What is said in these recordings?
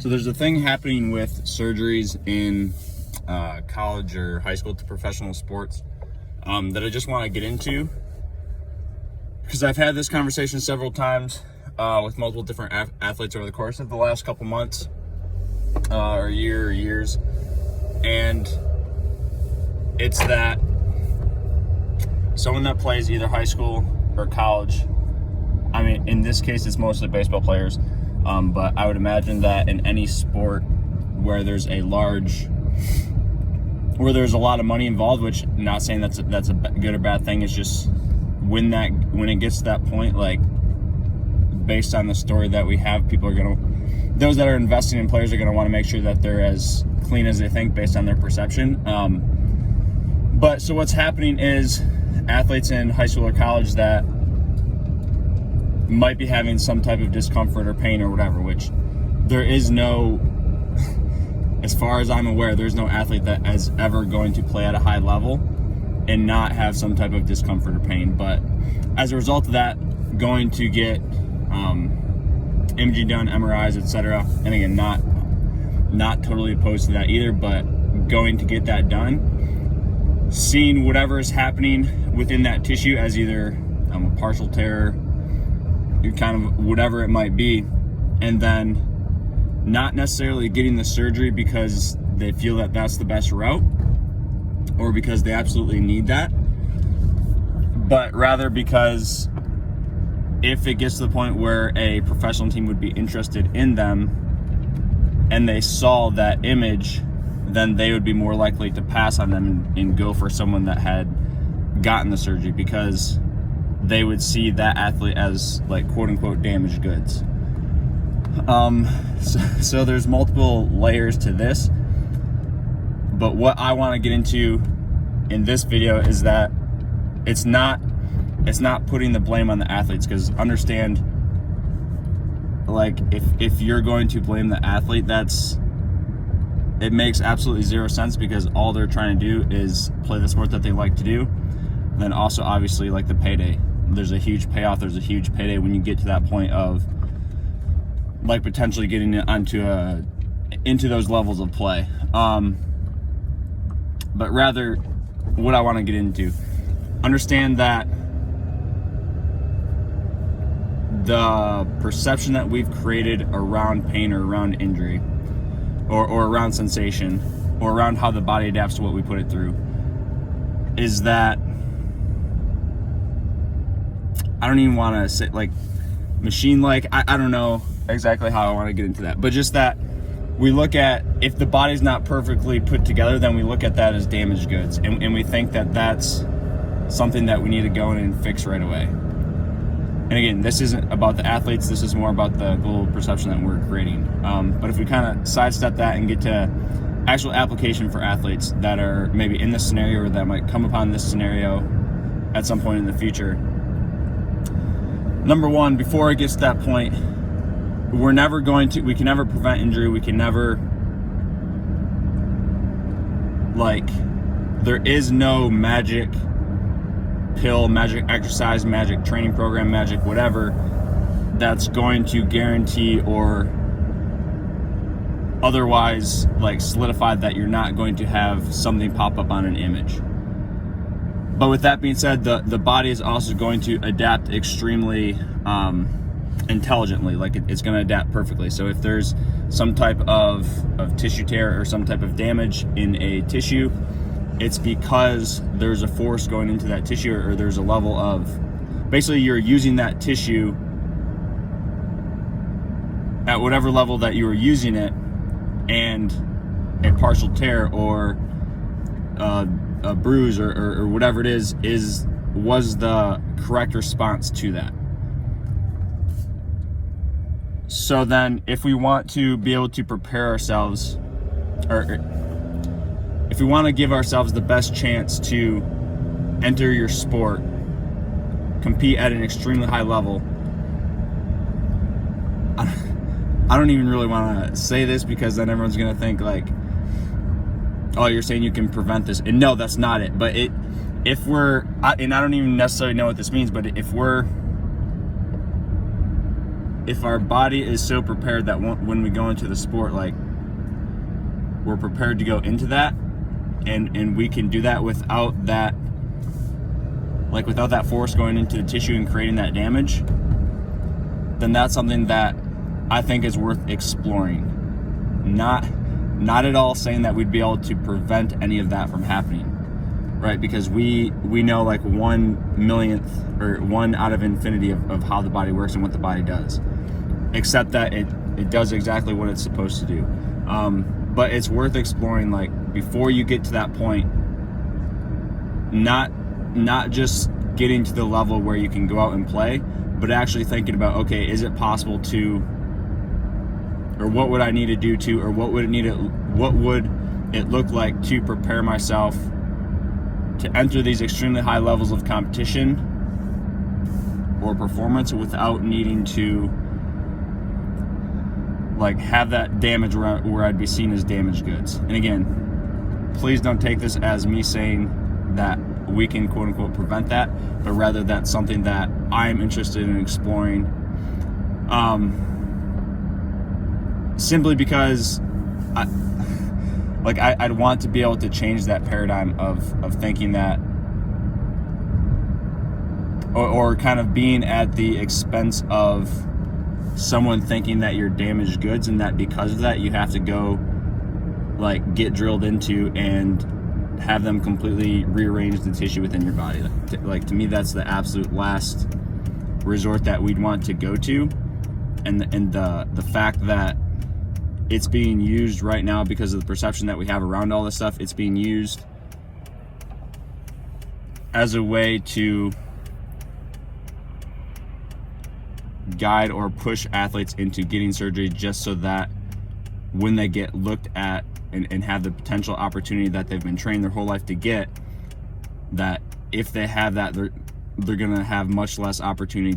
So there's a thing happening with surgeries in college or high school to professional sports that I just want to get into, because I've had this conversation several times with multiple different athletes over the course of the last couple months or years, and it's that someone that plays either high school or college, I mean, in this case it's mostly baseball players, but I would imagine that in any sport where there's a lot of money involved, which I'm not saying that's a good or bad thing, it's just when it gets to that point, like based on the story that we have, those that are investing in players are going to want to make sure that they're as clean as they think based on their perception. But so what's happening is athletes in high school or college that might be having some type of discomfort or pain or whatever, which there is no, as far as I'm aware, there's no athlete that is ever going to play at a high level and not have some type of discomfort or pain. But as a result of that, going to get imaging done, MRIs, etc. And again, not totally opposed to that either, but going to get that done, seeing whatever is happening within that tissue as either a partial tear, kind of whatever it might be, and then not necessarily getting the surgery because they feel that that's the best route or because they absolutely need that, but rather because if it gets to the point where a professional team would be interested in them and they saw that image, then they would be more likely to pass on them and go for someone that had gotten the surgery, because they would see that athlete as, like, quote unquote damaged goods. So there's multiple layers to this, but what I want to get into in this video is that it's not putting the blame on the athletes, because understand, like, if you're going to blame the athlete, it makes absolutely zero sense, because all they're trying to do is play the sport that they like to do. Then also, obviously, like the payday, there's a huge payoff, there's a huge payday when you get to that point of, like, potentially getting into those levels of play. But rather, what I want to get into, understand that the perception that we've created around pain or around injury or around sensation or around how the body adapts to what we put it through is that, I don't even want to say, like, machine-like, I don't know exactly how I want to get into that, but just that we look at, if the body's not perfectly put together, then we look at that as damaged goods, and we think that that's something that we need to go in and fix right away. And again, this isn't about the athletes, this is more about the global perception that we're creating. But if we kind of sidestep that and get to actual application for athletes that are maybe in this scenario or that might come upon this scenario at some point in the future. Number one, before it gets to that point, we can never prevent injury. We can never, there is no magic pill, magic exercise, magic training program, magic whatever that's going to guarantee or otherwise, like, solidify that you're not going to have something pop up on an image. But with that being said, the body is also going to adapt extremely intelligently. Like, it's going to adapt perfectly. So if there's some type of tissue tear or some type of damage in a tissue, it's because there's a force going into that tissue, or there's a level of, basically you're using that tissue at whatever level that you were using it, and a partial tear or a bruise or whatever it was the correct response to that. So then, if we want to be able to prepare ourselves, or if we want to give ourselves the best chance to enter your sport, compete at an extremely high level, I don't even really want to say this, because then everyone's going to think, like, oh, you're saying you can prevent this. And no, that's not it. But if we're, and I don't even necessarily know what this means, but if we're if our body is so prepared that when we go into the sport, like, we're prepared to go into that, and we can do that without that force going into the tissue and creating that damage, then that's something that I think is worth exploring. Not at all saying that we'd be able to prevent any of that from happening, right? Because we know like 1/1,000,000th or 1 out of infinity of how the body works and what the body does, except that it does exactly what it's supposed to do. But it's worth exploring, like, before you get to that point, not just getting to the level where you can go out and play, but actually thinking about, okay, is it possible to, or what would I need to do to, or what would it look like to prepare myself to enter these extremely high levels of competition or performance without needing to, like, have that damage where I'd be seen as damaged goods. And again, please don't take this as me saying that we can quote unquote prevent that, but rather that's something that I'm interested in exploring, simply because I'd want to be able to change that paradigm of thinking that, or kind of being at the expense of someone thinking that you're damaged goods, and that because of that you have to go, like, get drilled into and have them completely rearrange the tissue within your body. Like, to me, that's the absolute last resort that we'd want to go to, and the fact that it's being used right now because of the perception that we have around all this stuff. It's being used as a way to guide or push athletes into getting surgery, just so that when they get looked at and have the potential opportunity that they've been trained their whole life to get, that if they have that, they're gonna have much less opportunity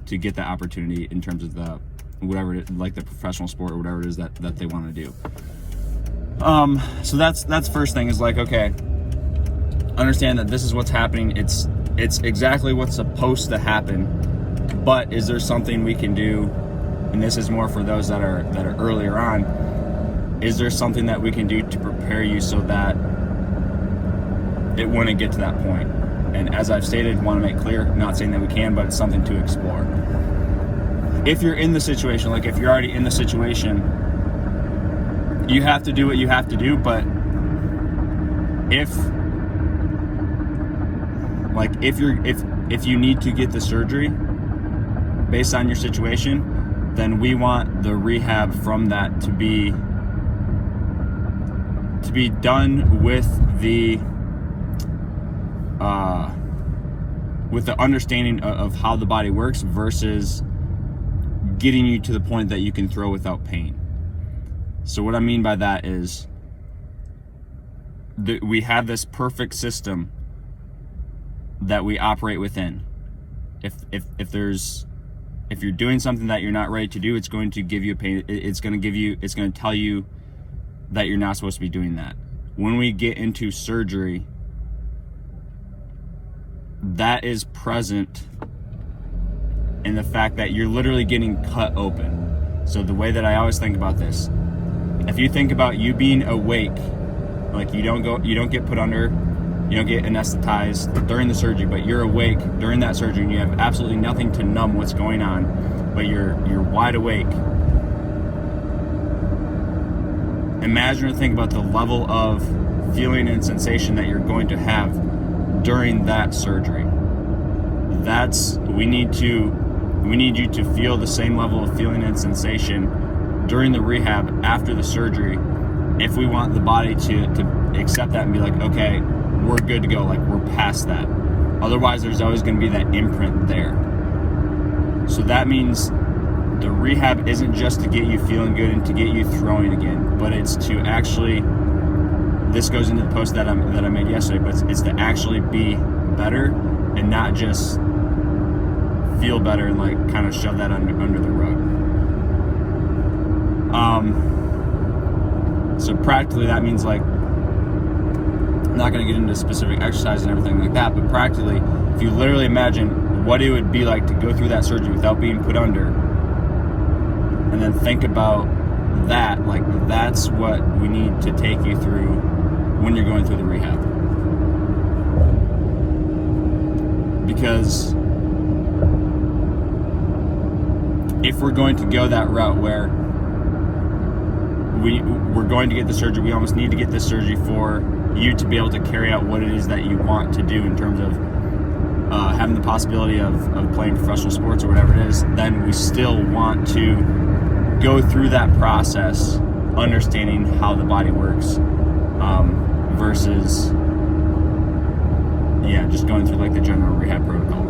to get that opportunity in terms of the whatever it, like the professional sport or whatever it is that they want to do. So that's first thing, is like, okay, understand that this is what's happening. It's exactly what's supposed to happen, but is there something we can do? And this is more for those that are earlier on. Is there something that we can do to prepare you so that it wouldn't get to that point? And as I've stated, want to make clear, not saying that we can, but it's something to explore. If you're in the situation, like if you're already in the situation, you have to do what you have to do. But if you need to get the surgery based on your situation, then we want the rehab from that to be done with the understanding of how the body works, versus getting you to the point that you can throw without pain. So what I mean by that is that we have this perfect system that we operate within. If you're doing something that you're not ready to do, it's going to give you pain. It's going to tell you that you're not supposed to be doing that. When we get into surgery, that is present in the fact that you're literally getting cut open. So the way that I always think about this, if you think about you being awake, like you don't get put under, you don't get anesthetized during the surgery, but you're awake during that surgery and you have absolutely nothing to numb what's going on, but you're wide awake. Imagine or think about the level of feeling and sensation that you're going to have during that surgery. We need you to feel the same level of feeling and sensation during the rehab after the surgery, if we want the body to accept that and be like, okay, we're good to go, like we're past that. Otherwise, there's always going to be that imprint there. So that means the rehab isn't just to get you feeling good and to get you throwing again, but it's to actually, this goes into the post that I made yesterday, but it's to actually be better and not just feel better and like kind of shove that under the rug. So practically that means, like, I'm not going to get into specific exercise and everything like that, but practically, if you literally imagine what it would be like to go through that surgery without being put under, and then think about that. Like, that's what we need to take you through when you're going through the rehab. Because if we're going to go that route where we're going to get the surgery, we almost need to get this surgery for you to be able to carry out what it is that you want to do in terms of having the possibility of playing professional sports or whatever it is, then we still want to go through that process, understanding how the body works, versus just going through like the general rehab protocol.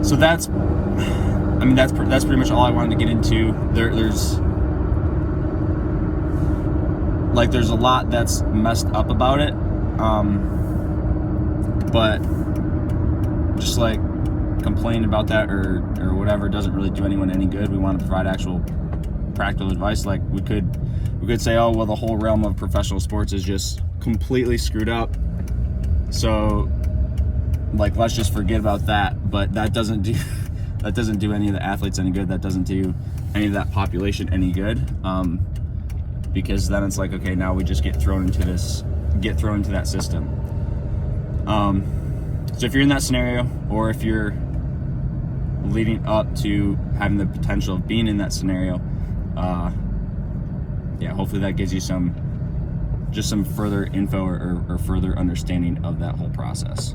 So that's pretty much all I wanted to get into. There's a lot that's messed up about it, but just like complaining about that or whatever doesn't really do anyone any good. We want to provide actual practical advice. Like, we could say, oh well, the whole realm of professional sports is just completely screwed up, so like let's just forget about that. But that doesn't do any of the athletes any good. That doesn't do any of that population any good, because then it's like, okay, now we just get thrown into that system. So if you're in that scenario, or if you're leading up to having the potential of being in that scenario, hopefully that gives you some further info or further understanding of that whole process.